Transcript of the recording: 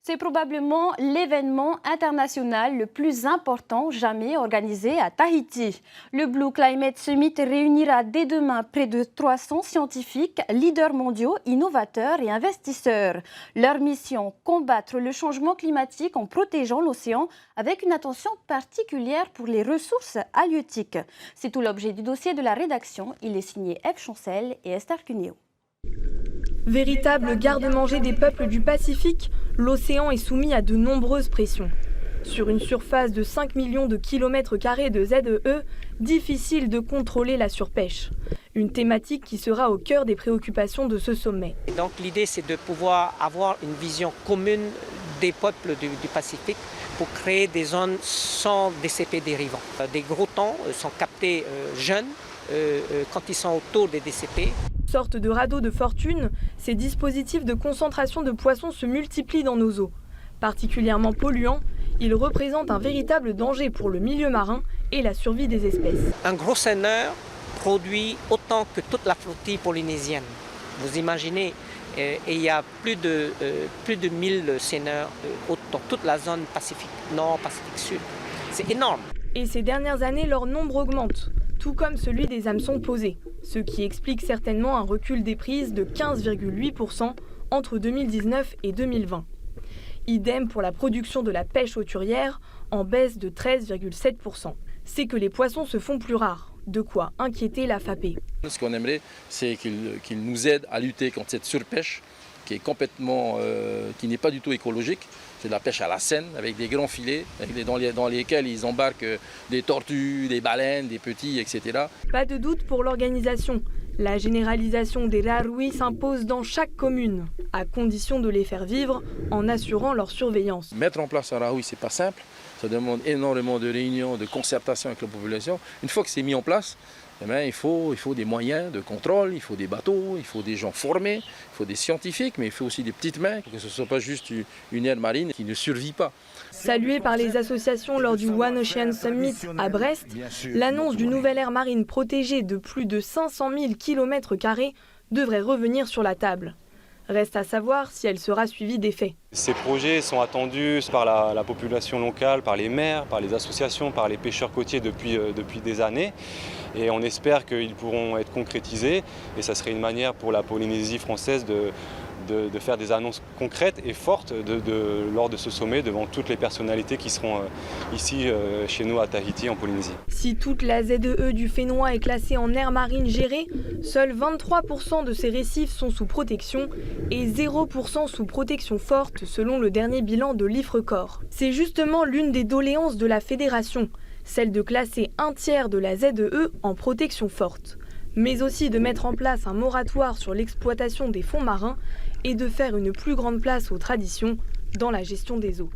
C'est probablement l'événement international le plus important jamais organisé à Tahiti. Le Blue Climate Summit réunira dès demain près de 300 scientifiques, leaders mondiaux, innovateurs et investisseurs. Leur mission, combattre le changement climatique en protégeant l'océan avec une attention particulière pour les ressources halieutiques. C'est tout l'objet du dossier de la rédaction. Il est signé Eve Chancel et Esther Cuneo. Véritable garde-manger des peuples du Pacifique, l'océan est soumis à de nombreuses pressions. Sur une surface de 5 millions de kilomètres carrés de ZEE, difficile de contrôler la surpêche. Une thématique qui sera au cœur des préoccupations de ce sommet. Et donc l'idée c'est de pouvoir avoir une vision commune des peuples du Pacifique pour créer des zones sans DCP dérivants. Des gros thons sont captés jeunes quand ils sont autour des DCP. Sorte de radeau de fortune, ces dispositifs de concentration de poissons se multiplient dans nos eaux. Particulièrement polluants, ils représentent un véritable danger pour le milieu marin et la survie des espèces. Un gros seineur produit autant que toute la flottille polynésienne. Vous imaginez, il y a plus de 1000 seineurs dans toute la zone Pacifique Nord, Pacifique Sud. C'est énorme. Et ces dernières années, leur nombre augmente, tout comme celui des hameçons posés, ce qui explique certainement un recul des prises de 15,8% entre 2019 et 2020. Idem pour la production de la pêche hauturière, en baisse de 13,7%. C'est que les poissons se font plus rares, de quoi inquiéter la FAPE. Ce qu'on aimerait, c'est qu'ils nous aident à lutter contre cette surpêche qui est qui n'est pas du tout écologique. C'est de la pêche à la Seine avec des grands filets dans lesquels ils embarquent des tortues, des baleines, des petits, etc. Pas de doute pour l'organisation. La généralisation des rarui s'impose dans chaque commune, à condition de les faire vivre en assurant leur surveillance. Mettre en place un rarui, c'est pas simple. Ça demande énormément de réunions, de concertation avec la population. Une fois que c'est mis en place, eh bien, il faut des moyens de contrôle, il faut des bateaux, il faut des gens formés, il faut des scientifiques, mais il faut aussi des petites mains, que ce ne soit pas juste une aire marine qui ne survit pas. Saluée par les associations lors du One Ocean Summit à Brest, l'annonce d'une nouvelle aire marine protégée de plus de 500 000 km² devrait revenir sur la table. Reste à savoir si elle sera suivie d'effets. Ces projets sont attendus par la population locale, par les maires, par les associations, par les pêcheurs côtiers depuis des années. Et on espère qu'ils pourront être concrétisés. Et ça serait une manière pour la Polynésie française de faire des annonces concrètes et fortes lors de ce sommet devant toutes les personnalités qui seront ici chez nous à Tahiti en Polynésie. Si toute la ZEE du Fénois est classée en aire marine gérée, seuls 23% de ces récifs sont sous protection et 0% sous protection forte selon le dernier bilan de l'IFRECOR. C'est justement l'une des doléances de la fédération, celle de classer un tiers de la ZEE en protection forte, mais aussi de mettre en place un moratoire sur l'exploitation des fonds marins et de faire une plus grande place aux traditions dans la gestion des eaux.